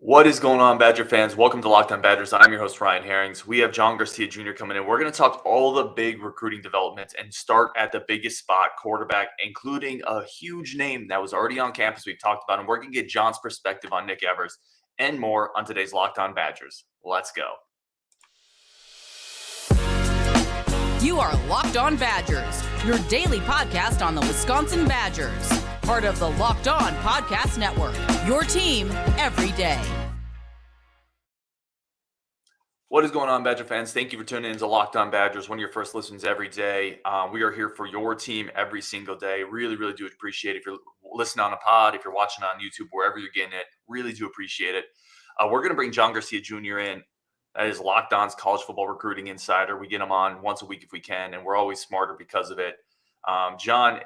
What is going on, Badger fans? Welcome to Locked On Badgers. I'm your host, Ryan Herrings. We have John Garcia Jr. coming in. We're going to talk all the big recruiting developments and start at the biggest spot, quarterback, including a huge name that was already on campus we've talked about. And we're going to get John's perspective on Nick Evers and more on today's Locked On Badgers. Let's go. You are Locked On Badgers, your daily podcast on the Wisconsin Badgers. Part of the Locked On Podcast Network, your team every day. What is going on, Badger fans? Thank you for tuning in to Locked On Badgers, one of your first listens every day. We are here for your team every single day. Really, really do appreciate it. If you're listening on a pod, if you're watching on YouTube, wherever you're getting it, really do appreciate it. We're going to bring John Garcia Jr. in. That is Locked On's college football recruiting insider. We get him on once a week if we can, and we're always smarter because of it. John,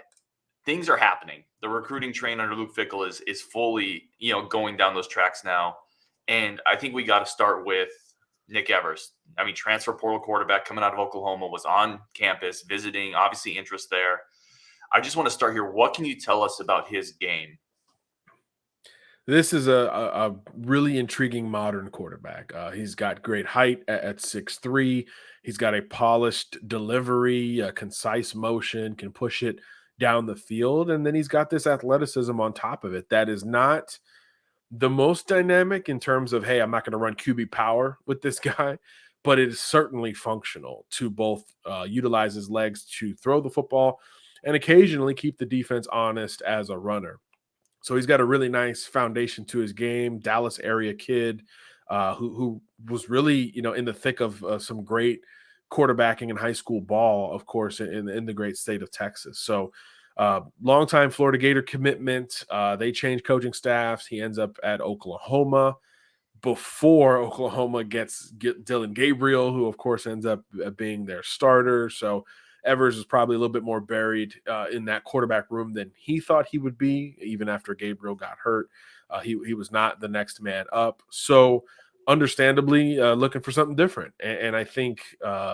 things are happening. The recruiting train under Luke Fickell is fully, going down those tracks now. And I think we got to start with Nick Evers. I mean, transfer portal quarterback coming out of Oklahoma, was on campus visiting, obviously interest there. I just want to start here. What can you tell us about his game? This is a really intriguing modern quarterback. He's got great height at 6'3". He's got a polished delivery, a concise motion, can push it down the field. And then he's got this athleticism on top of it that is not the most dynamic in terms of, hey, I'm not going to run QB power with this guy, but it is certainly functional to both utilize his legs to throw the football and occasionally keep the defense honest as a runner. So he's got a really nice foundation to his game. Dallas area kid who was really, in the thick of some great quarterbacking in high school ball, of course, in the great state of Texas. So longtime Florida Gator commitment. They changed coaching staffs. He ends up at Oklahoma before Oklahoma get Dylan Gabriel, who, of course, ends up being their starter. So Evers is probably a little bit more buried in that quarterback room than he thought he would be, even after Gabriel got hurt. He was not the next man up. So understandably looking for something different. And I think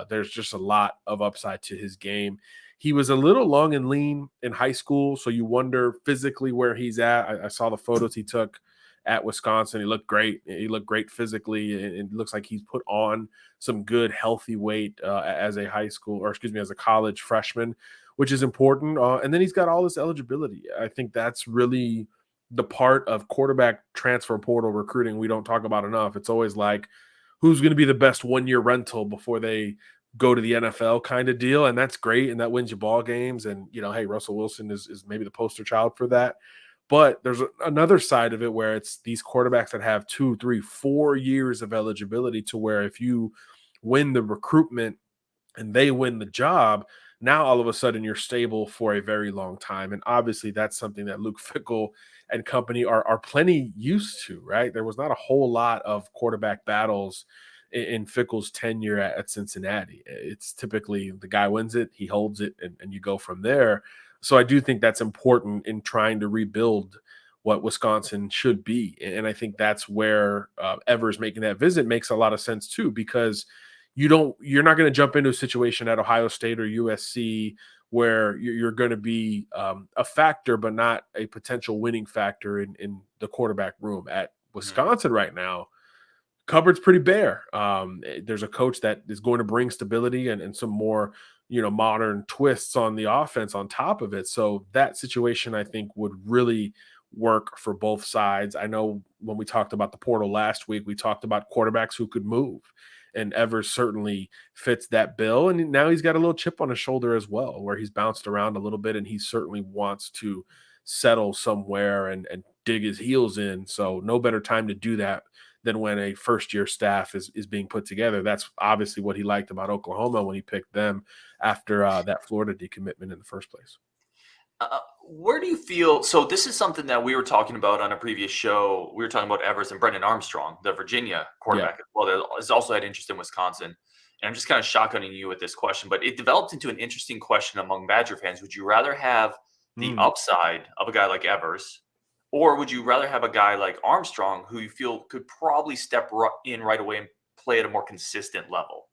there's just a lot of upside to his game. He was a little long and lean in high school, so you wonder physically where he's at. I saw the photos he took at Wisconsin. He looked great. He looked great physically. It looks like he's put on some good, healthy weight as a as a college freshman, which is important. And then he's got all this eligibility. I think that's really the part of quarterback transfer portal recruiting we don't talk about enough. It's always like, who's going to be the best one-year rental before they go to the NFL kind of deal. And that's great. And that wins you ball games. And, hey, Russell Wilson is maybe the poster child for that. But there's another side of it where it's these quarterbacks that have 2, 3, 4 years of eligibility, to where if you win the recruitment and they win the job, now all of a sudden you're stable for a very long time. And obviously that's something that Luke Fickell and company are plenty used to, right? There was not a whole lot of quarterback battles in Fickell's tenure at Cincinnati. It's typically the guy wins it, he holds it, and you go from there. So I do think that's important in trying to rebuild what Wisconsin should be. And I think that's where Evers making that visit makes a lot of sense too, because you're not going to jump into a situation at Ohio State or USC where you're going to be a factor, but not a potential winning factor in the quarterback room. At Wisconsin right now, cupboard's pretty bare. There's a coach that is going to bring stability and some more, modern twists on the offense on top of it. So that situation, I think, would really work for both sides. I know when we talked about the portal last week, we talked about quarterbacks who could move, and Evers certainly fits that bill. And now he's got a little chip on his shoulder as well, where he's bounced around a little bit, and he certainly wants to settle somewhere and dig his heels in. So no better time to do that than when a first-year staff is being put together. That's obviously what he liked about Oklahoma when he picked them after that Florida decommitment in the first place. Where do you feel – so this is something that we were talking about on a previous show. We were talking about Evers and Brennan Armstrong, the Virginia quarterback. Well, that has also had interest in Wisconsin. And I'm just kind of shotgunning you with this question, but it developed into an interesting question among Badger fans. Would you rather have the upside of a guy like Evers, or would you rather have a guy like Armstrong who you feel could probably step in right away and play at a more consistent level?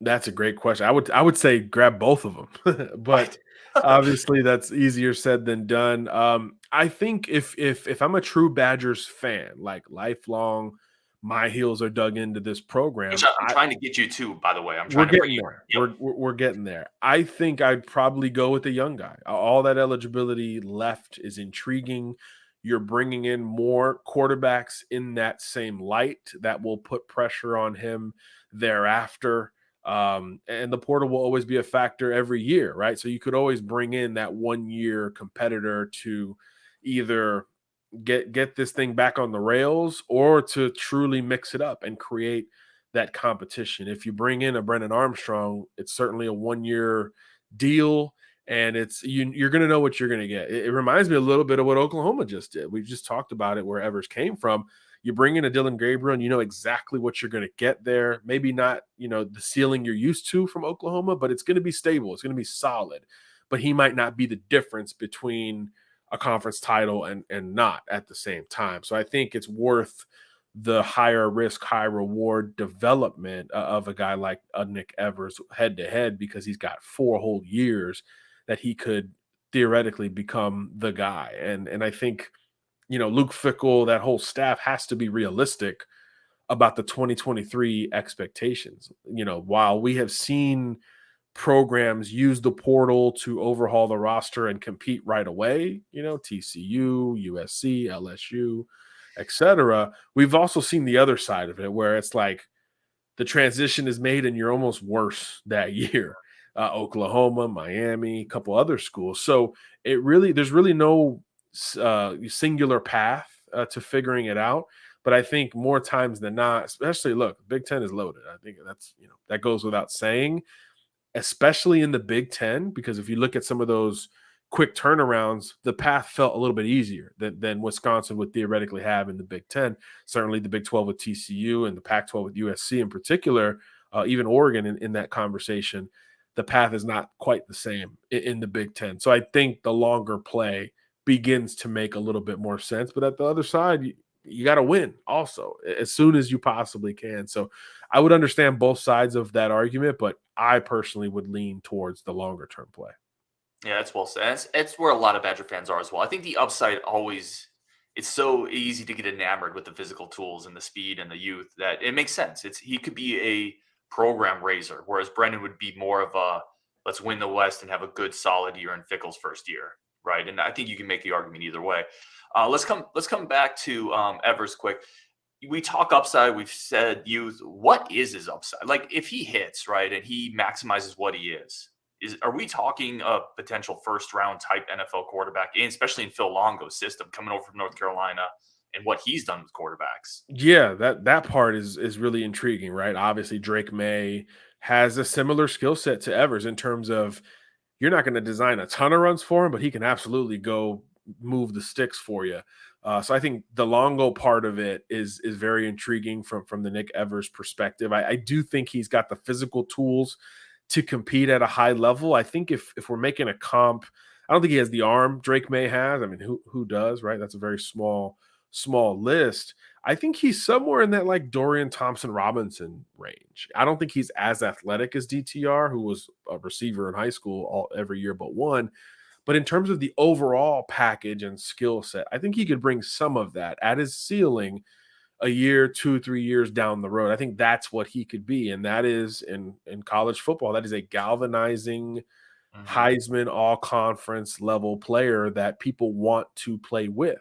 That's a great question. I would say grab both of them, but obviously that's easier said than done. I think if I'm a true Badgers fan, like lifelong, my heels are dug into this Which program. I'm trying to get you to, by the way. I'm We're trying to bring getting you. there. Yep. We're getting there. I think I'd probably go with the young guy. All that eligibility left is intriguing. You're bringing in more quarterbacks in that same light that will put pressure on him thereafter. And the portal will always be a factor every year, right? So you could always bring in that 1 year competitor to either get this thing back on the rails or to truly mix it up and create that competition. If you bring in a Brennan Armstrong, it's certainly a 1 year deal, and you're going to know what you're going to get. It reminds me a little bit of what Oklahoma just did. We just talked about it where Evers came from. You bring in a Dylan Gabriel, and you know exactly what you're going to get there. Maybe not, the ceiling you're used to from Oklahoma, but it's going to be stable. It's going to be solid. But he might not be the difference between a conference title and not at the same time. So I think it's worth the higher risk, high reward development of a guy like Nick Evers head to head, because he's got 4 whole years that he could theoretically become the guy. And I think, Luke Fickell, that whole staff has to be realistic about the 2023 expectations. While we have seen programs use the portal to overhaul the roster and compete right away, TCU, USC, LSU, etc. We've also seen the other side of it where it's like the transition is made and you're almost worse that year. Oklahoma, Miami, a couple other schools. So there's really no singular path to figuring it out. But I think more times than not, especially look, Big Ten is loaded. I think that goes without saying, especially in the Big Ten, because if you look at some of those quick turnarounds, the path felt a little bit easier than Wisconsin would theoretically have in the Big Ten. Certainly the Big 12 with TCU and the Pac-12 with USC in particular, even Oregon in that conversation, the path is not quite the same in the Big Ten. So I think the longer play begins to make a little bit more sense. But at the other side, you got to win also as soon as you possibly can. So I would understand both sides of that argument, but I personally would lean towards the longer term play. Yeah, that's well said. It's where a lot of Badger fans are as well. I think the upside always, it's so easy to get enamored with the physical tools and the speed and the youth that it makes sense. He could be a program raiser, whereas Brennan would be more of a let's win the West and have a good solid year in Fickell's first year, right? And I think you can make the argument either way. Let's come back to Evers quick. We talk upside. We've said youth. What is his upside? Like if he hits right and he maximizes what he is are we talking a potential first round type NFL quarterback, and especially in Phil Longo's system coming over from North Carolina and what he's done with quarterbacks? Yeah, that part is really intriguing, right? Obviously, Drake May has a similar skill set to Evers in terms of you're not going to design a ton of runs for him, but he can absolutely go move the sticks for you. So I think the Longo part of it is very intriguing from the Nick Evers perspective. I do think he's got the physical tools to compete at a high level. I think if we're making a comp, I don't think he has the arm Drake May has. I mean, who does, right? That's a very small list. I think he's somewhere in that like Dorian Thompson Robinson range. I don't think he's as athletic as DTR, who was a receiver in high school every year but one. But in terms of the overall package and skill set, I think he could bring some of that at his ceiling a year, 2, 3 years down the road. I think that's what he could be. And that is in college football, that is a galvanizing Heisman all conference level player that people want to play with.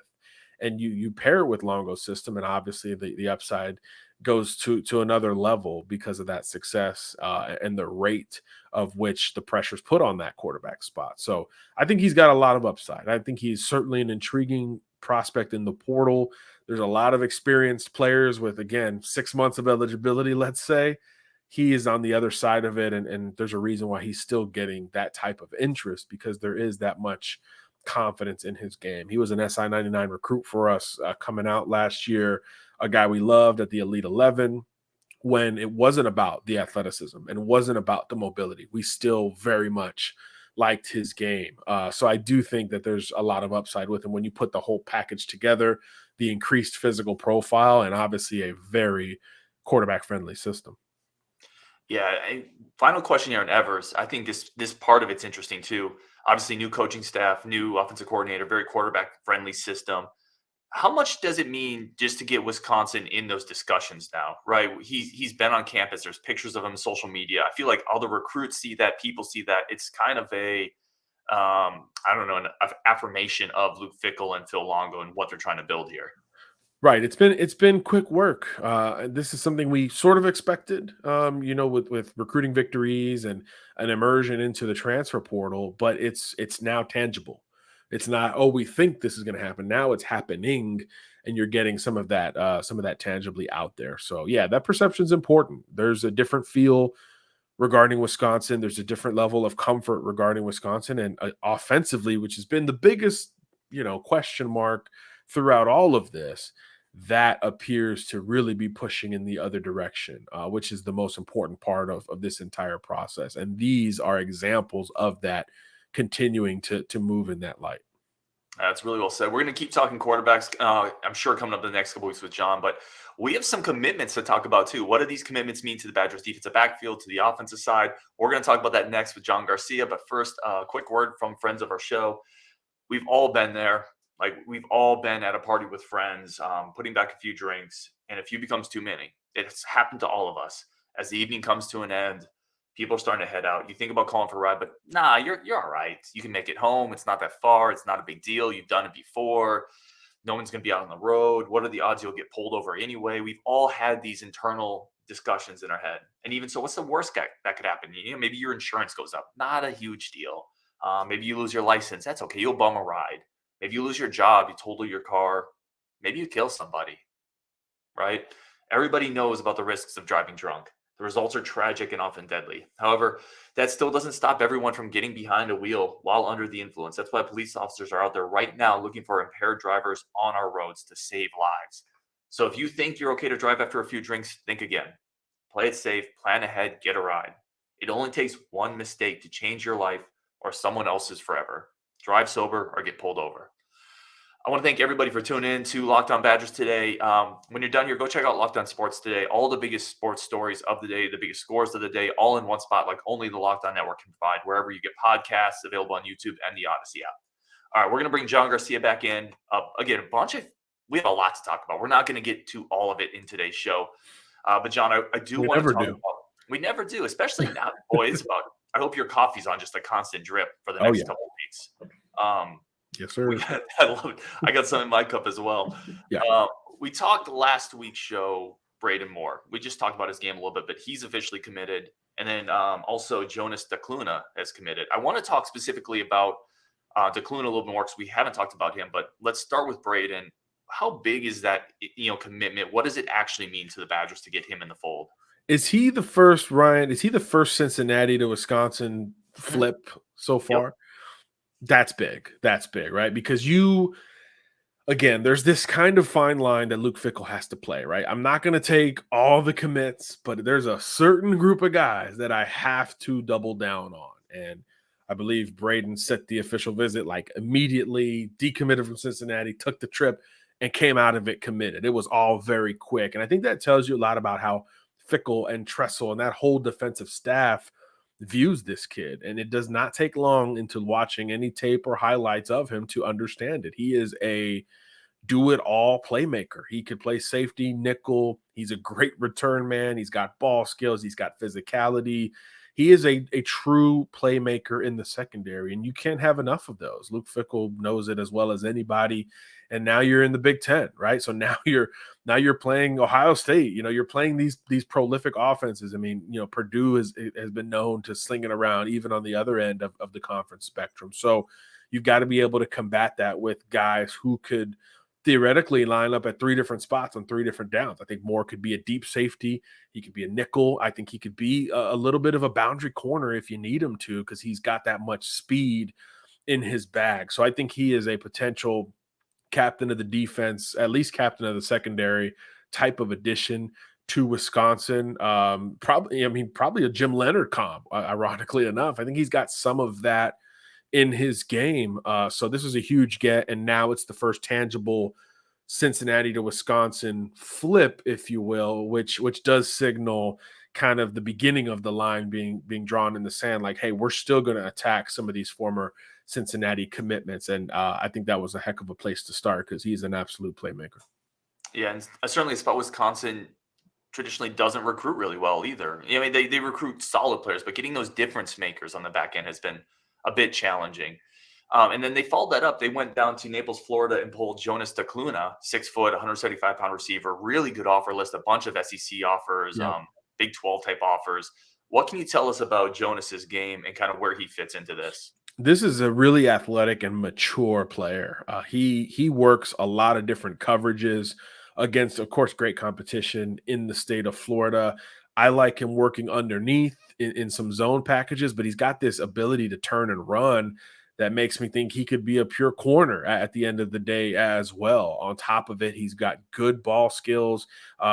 And you pair it with Longo's system, and obviously the upside goes to another level because of that success and the rate of which the pressure's put on that quarterback spot. So I think he's got a lot of upside. I think he's certainly an intriguing prospect in the portal. There's a lot of experienced players with, again, 6 months of eligibility, let's say. He is on the other side of it, and there's a reason why he's still getting that type of interest, because there is that much confidence in his game. He was an SI 99 recruit for us coming out last year, a guy we loved at the Elite 11 when it wasn't about the athleticism and wasn't about the mobility. We still very much liked his game. So I do think that there's a lot of upside with him when you put the whole package together, the increased physical profile, and obviously a very quarterback-friendly system. Yeah. Final question here on Evers. I think this part of it's interesting too. Obviously, new coaching staff, new offensive coordinator, very quarterback-friendly system. How much does it mean just to get Wisconsin in those discussions now, right? He's been on campus. There's pictures of him on social media. I feel like all the recruits see that, people see that. It's kind of a I don't know, an affirmation of Luke Fickell and Phil Longo and what they're trying to build here. Right. It's been quick work. This is something we sort of expected, with recruiting victories and an immersion into the transfer portal, but it's now tangible. It's not, oh, we think this is going to happen. Now it's happening, and you're getting some of that tangibly out there. So yeah, that perception is important. There's a different feel regarding Wisconsin. There's a different level of comfort regarding Wisconsin, and offensively, which has been the biggest, question mark throughout all of this, that appears to really be pushing in the other direction, which is the most important part of this entire process. And these are examples of that continuing to move in that light. That's really well said. We're going to keep talking quarterbacks, I'm sure, coming up the next couple weeks with John, but we have some commitments to talk about too. What do these commitments mean to the Badgers defensive backfield, to the offensive side? We're going to talk about that next with John Garcia. But first, a quick word from friends of our show. We've all been there. Like, we've all been at a party with friends, putting back a few drinks, and a few becomes too many. It's happened to all of us. As the evening comes to an end, people are starting to head out. You think about calling for a ride, but nah, you're all right. You can make it home. It's not that far. It's not a big deal. You've done it before. No one's going to be out on the road. What are the odds you'll get pulled over anyway? We've all had these internal discussions in our head. And even so, what's the worst that could happen? Maybe your insurance goes up. Not a huge deal. Maybe you lose your license. That's okay. You'll bum a ride. Maybe you lose your job. You total your car. Maybe you kill somebody, right? Everybody knows about the risks of driving drunk. The results are tragic and often deadly. However, that still doesn't stop everyone from getting behind a wheel while under the influence. That's why police officers are out there right now looking for impaired drivers on our roads to save lives. So if you think you're okay to drive after a few drinks, think again. Play it safe, plan ahead, get a ride. It only takes one mistake to change your life or someone else's forever. Drive sober or get pulled over. I want to thank everybody for tuning in to Locked On Badgers today. When you're done here, go check out Locked On Sports today. All the biggest sports stories of the day, the biggest scores of the day, all in one spot, like only the Locked On Network can provide, wherever you get podcasts, available on YouTube and the Odyssey app. All right, we're going to bring John Garcia back in. Again, we have a lot to talk about. We're not going to get to all of it in today's show. But John, I do want to talk about. We never do, especially now. Boy, it's about. I hope your coffee's on just a constant drip for the next couple of weeks. Yes, sir. I love it. I got some in my cup as well. Yeah. We talked last week's show, Bradeyn Moore. We just talked about his game a little bit, but he's officially committed. And then also Jonas Duclona has committed. I want to talk specifically about Duclona a little bit more because we haven't talked about him. But let's start with Bradeyn. How big is that commitment? What does it actually mean to the Badgers to get him in the fold? Is he the first, Ryan? Is he the first Cincinnati to Wisconsin flip so far? Yep. That's big. That's big, right? Because again, there's this kind of fine line that Luke Fickell has to play, right? I'm not going to take all the commits, but there's a certain group of guys that I have to double down on. And I believe Bradeyn set the official visit, like immediately decommitted from Cincinnati, took the trip, and came out of it committed. It was all very quick. And I think that tells you a lot about how Fickell and Tressel and that whole defensive staff views this kid. And it does not take long into watching any tape or highlights of him to understand it. He is a do-it-all playmaker. He could play safety, nickel. He's a great return man. He's got ball skills. He's got physicality. He is a true playmaker in the secondary, and you can't have enough of those. Luke Fickell knows it as well as anybody. And now you're in the Big Ten, right? So now you're playing Ohio State. You're playing these prolific offenses. I mean, Purdue has been known to sling it around even on the other end of the conference spectrum. So you've got to be able to combat that with guys who could theoretically line up at 3 different spots on 3 different downs. I think Moore could be a deep safety. He could be a nickel. I think he could be a little bit of a boundary corner if you need him to, because he's got that much speed in his bag. So I think he is a potential captain of the defense, at least captain of the secondary type of addition to Wisconsin. Probably a Jim Leonard comp, ironically enough. I think he's got some of that in his game. So this is a huge get, and now it's the first tangible Cincinnati to Wisconsin flip, if you will, which does signal kind of the beginning of the line being drawn in the sand. Like, hey, we're still going to attack some of these former Cincinnati commitments. And I think that was a heck of a place to start because he's an absolute playmaker. Yeah, and certainly a spot Wisconsin traditionally doesn't recruit really well either. I mean, they recruit solid players, but getting those difference makers on the back end has been a bit challenging. And then they followed that up. They went down to Naples, Florida, and pulled Jonas Duclona, 6 foot, 175-pound receiver. Really good offer list, a bunch of SEC offers, Yeah. Big 12 type offers. What can you tell us about Jonas's game and kind of where he fits into this? This is a really athletic and mature player. He works a lot of different coverages against, of course, great competition in the state of Florida. I like him working underneath in some zone packages, but he's got this ability to turn and run that makes me think he could be a pure corner at the end of the day as well. On top of it, he's got good ball skills.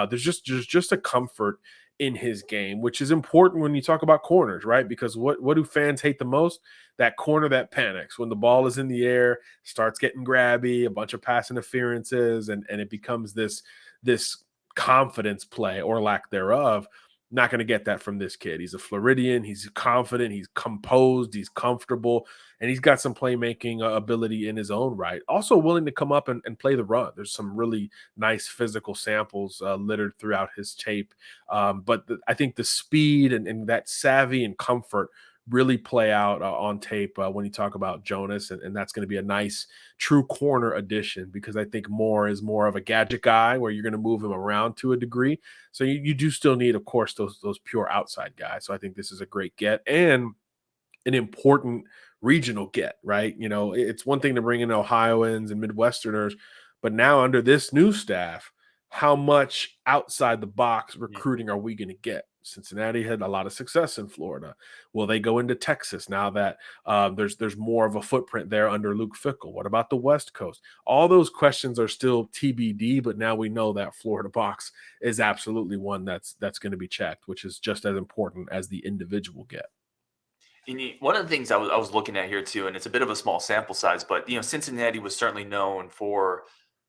There's just a comfort in his game, which is important when you talk about corners, right? Because what do fans hate the most? That corner that panics when the ball is in the air, starts getting grabby, a bunch of pass interferences, and it becomes this confidence play or lack thereof. Not going to get that from this kid. He's a Floridian. He's confident. He's composed. He's comfortable. And he's got some playmaking ability in his own right. Also willing to come up and play the run. There's some really nice physical samples littered throughout his tape. But I think the speed and that savvy and comfort really play out on tape when you talk about Jonas. And that's going to be a nice true corner addition because I think Moore is more of a gadget guy where you're going to move him around to a degree. So you do still need, of course, those pure outside guys. So I think this is a great get and an important regional get, right? You know, it's one thing to bring in Ohioans and Midwesterners, but now under this new staff, how much outside the box recruiting are we going to get? Cincinnati had a lot of success in Florida. Will they go into Texas now that there's more of a footprint there under Luke Fickell? What about the West Coast? All those questions are still TBD, but now we know that Florida box is absolutely one that's going to be checked, which is just as important as the individual get. One of the things I was looking at here too, and it's a bit of a small sample size, but Cincinnati was certainly known for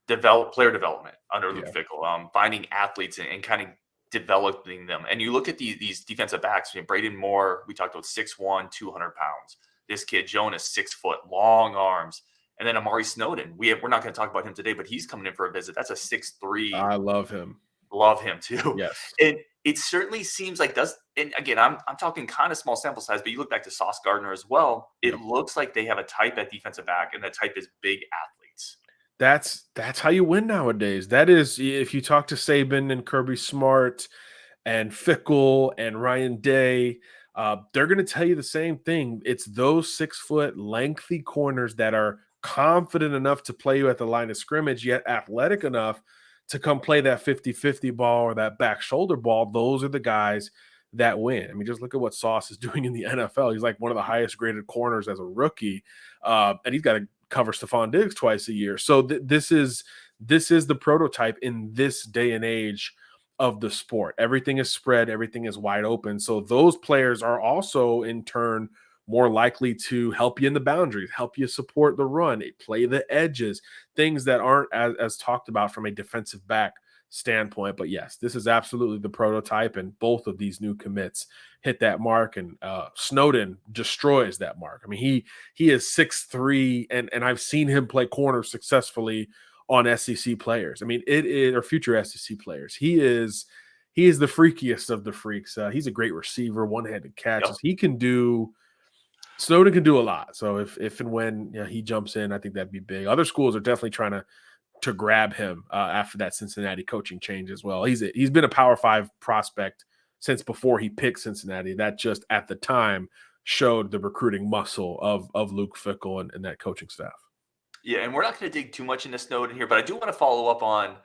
player development under Luke Fickell, finding athletes and kind of developing them. And you look at these defensive backs. Bradeyn Moore, we talked about 6'1", 200 pounds. This kid Jonas, 6 foot, long arms, and then Amari Snowden. We're not going to talk about him today, but he's coming in for a visit. That's a 6'3". I love him. Love him too. Yes. And it certainly seems like and again, I'm talking kind of small sample size, but you look back to Sauce Gardner as well. It looks like they have a type at defensive back, and that type is big athletes. That's how you win nowadays. That is, if you talk to Saban and Kirby Smart and Fickell and Ryan Day, they're going to tell you the same thing. It's those 6 foot lengthy corners that are confident enough to play you at the line of scrimmage, yet athletic enough to come play that 50-50 ball or that back shoulder ball. Those are the guys that win. I mean, just look at what Sauce is doing in the NFL. He's like one of the highest graded corners as a rookie, and he's got to cover Stephon Diggs twice a year. So this is the prototype in this day and age of the sport. Everything is spread, everything is wide open. So those players are also in turn more likely to help you in the boundaries, help you support the run, play the edges, things that aren't as talked about from a defensive back standpoint. But yes, this is absolutely the prototype, and both of these new commits hit that mark, and Snowden destroys that mark. I mean, he is 6'3", and I've seen him play corner successfully on SEC players. I mean, it is, or future SEC players. He is the freakiest of the freaks. He's a great receiver, one-handed catches. Yep. Snowden can do a lot. So if and when he jumps in, I think that'd be big. Other schools are definitely trying to grab him after that Cincinnati coaching change as well. He's been a Power 5 prospect since before he picked Cincinnati. That just at the time showed the recruiting muscle of Luke Fickell and that coaching staff. Yeah, and we're not going to dig too much into Snowden here, but I do want to follow up on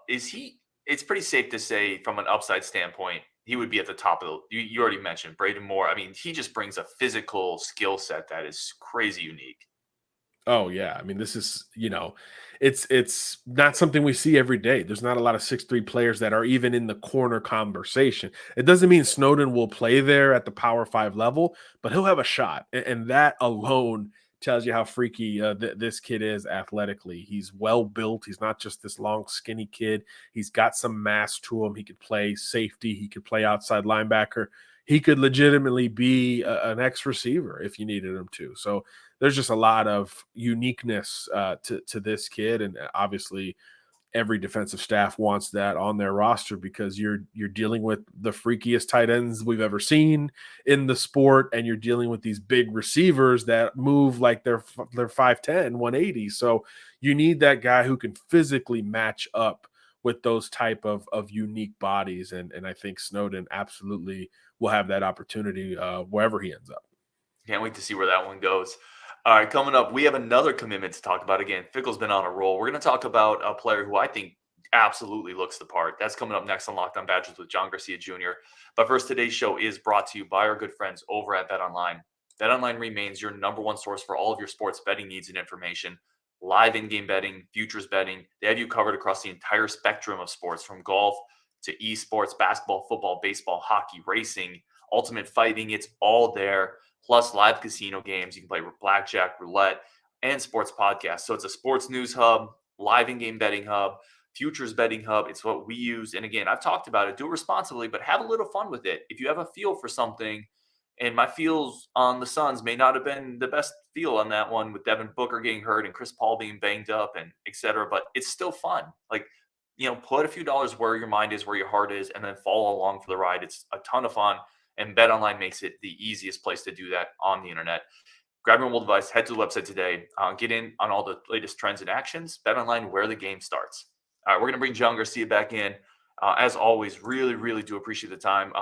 it's pretty safe to say from an upside standpoint, he would be at the top of you already mentioned Bradeyn Moore. I mean, he just brings a physical skill set that is crazy unique. Oh yeah. I mean, this is, it's not something we see every day. There's not a lot of 6'3" players that are even in the corner conversation. It doesn't mean Snowden will play there at the Power 5 level, but he'll have a shot. And that alone tells you how freaky this kid is athletically. He's well built. He's not just this long, skinny kid. He's got some mass to him. He could play safety. He could play outside linebacker. he could legitimately be an X receiver if you needed him to. So there's just a lot of uniqueness to this kid, and obviously every defensive staff wants that on their roster because you're dealing with the freakiest tight ends we've ever seen in the sport, and you're dealing with these big receivers that move like they're 5'10", 180. So you need that guy who can physically match up with those type of unique bodies, and I think Snowden absolutely will have that opportunity wherever he ends up. Can't wait to see where that one goes. All right, coming up, we have another commitment to talk about. Again, Fickell's been on a roll. We're going to talk about a player who I think absolutely looks the part. That's coming up next on Locked On Badgers with John Garcia Jr. But first, today's show is brought to you by our good friends over at BetOnline. BetOnline remains your number one source for all of your sports betting needs and information. Live in-game betting, futures betting. They have you covered across the entire spectrum of sports, from golf to esports, basketball, football, baseball, hockey, racing, ultimate fighting. It's all there. Plus live casino games. You can play blackjack, roulette, and sports podcasts. So it's a sports news hub, live in-game betting hub, futures betting hub. It's what we use. And again, I've talked about it. Do it responsibly, but have a little fun with it. If you have a feel for something, and my feels on the Suns may not have been the best feel on that one with Devin Booker getting hurt and Chris Paul being banged up and et cetera, but it's still fun. Like, put a few dollars where your mind is, where your heart is, and then follow along for the ride. It's a ton of fun. And BetOnline makes it the easiest place to do that on the internet. Grab your mobile device, head to the website today, get in on all the latest trends and actions. BetOnline, where the game starts. All right, we're going to bring John Garcia back in. As always, really, really do appreciate the time.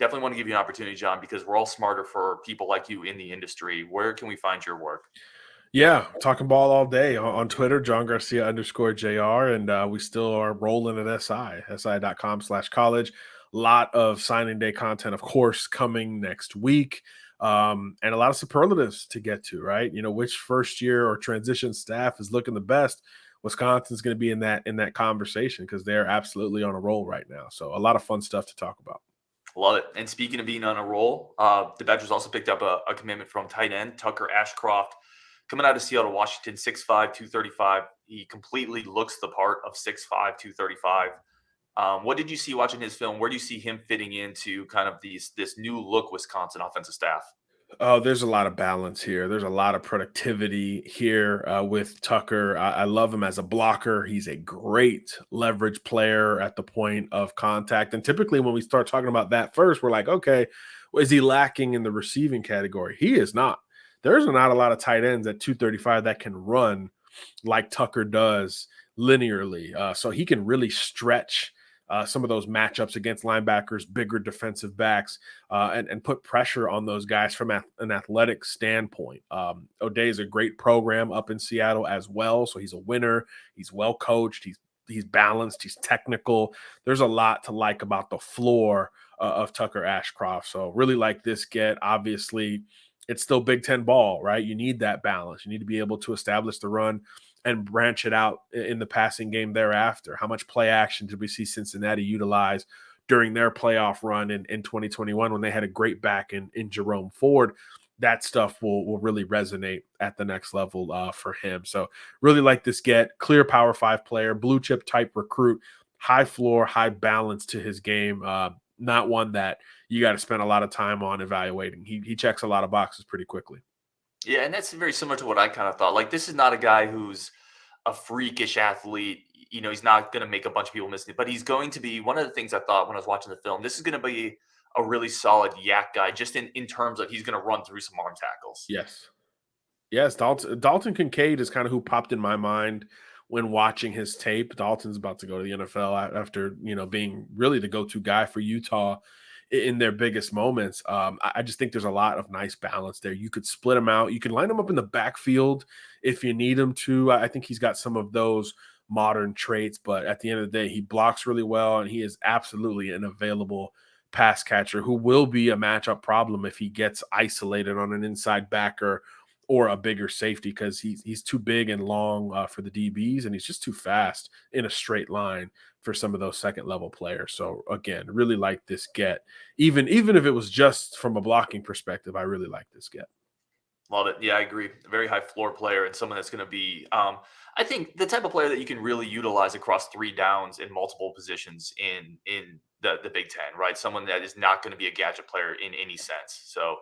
Definitely want to give you an opportunity, John, because we're all smarter for people like you in the industry. Where can we find your work? Yeah, talking ball all day on Twitter, John Garcia _JR, and we still are rolling at si.com/college. Lot of signing day content, of course, coming next week, and a lot of superlatives to get to, right? Which first year or transition staff is looking the best. Wisconsin's going to be in that conversation because they're absolutely on a roll right now. So a lot of fun stuff to talk about. Love it. And speaking of being on a roll, the Badgers also picked up a commitment from tight end Tucker Ashcroft, coming out of Seattle, Washington, 6'5", 235. He completely looks the part of 6'5", 235. What did you see watching his film? Where do you see him fitting into kind of this new look Wisconsin offensive staff? Oh, there's a lot of balance here. There's a lot of productivity here with Tucker. I love him as a blocker. He's a great leverage player at the point of contact. And typically when we start talking about that first, we're like, okay, is he lacking in the receiving category? He is not. There's not a lot of tight ends at 235 that can run like Tucker does linearly. So he can really stretch some of those matchups against linebackers, bigger defensive backs, and put pressure on those guys from an athletic standpoint. O'Day is a great program up in Seattle as well, so he's a winner. He's well coached. He's balanced. He's technical. There's a lot to like about the floor of Tucker Ashcroft. So really like this get. Obviously, it's still Big Ten ball, right? You need that balance. You need to be able to establish the run and branch it out in the passing game thereafter. How much play action did we see Cincinnati utilize during their playoff run in 2021 when they had a great back in Jerome Ford? That stuff will really resonate at the next level for him. So really like this get. Clear Power 5 player, blue chip type recruit, high floor, high balance to his game. Not one that you got to spend a lot of time on evaluating. He checks a lot of boxes pretty quickly. Yeah, and that's very similar to what I kind of thought. Like, this is not a guy who's a freakish athlete. He's not going to make a bunch of people miss it, but he's going to be one of the things I thought when I was watching the film. This is going to be a really solid yak guy, just in terms of he's going to run through some arm tackles. Yes. Dalton Kincaid is kind of who popped in my mind when watching his tape. Dalton's about to go to the NFL after, being really the go-to guy for Utah in their biggest moments. I just think there's a lot of nice balance there. You could split him out. You can line him up in the backfield if you need him to. I think he's got some of those modern traits, but at the end of the day, he blocks really well, and he is absolutely an available pass catcher who will be a matchup problem if he gets isolated on an inside backer or a bigger safety, because he's too big and long for the DBs, and he's just too fast in a straight line for some of those second level players. So again, really like this get. Even if it was just from a blocking perspective, I really like this get. Love it. Yeah, I agree. A very high floor player and someone that's going to be, I think, the type of player that you can really utilize across 3 downs in multiple positions in the Big Ten, right? Someone that is not going to be a gadget player in any sense. So,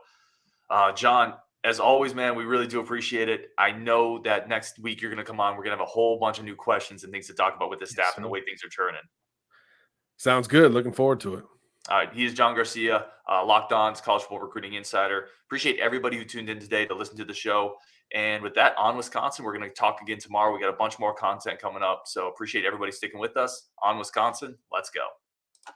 John, as always, man, we really do appreciate it. I know that next week you're going to come on. We're going to have a whole bunch of new questions and things to talk about with the Yes, staff and the sir. way things are turning. Sounds good. Looking forward to it. All right, he is John Garcia, Locked On's college football recruiting insider. Appreciate everybody who tuned in today to listen to the show. And with that, on Wisconsin, we're going to talk again tomorrow. We got a bunch more content coming up, so appreciate everybody sticking with us. On Wisconsin, let's go.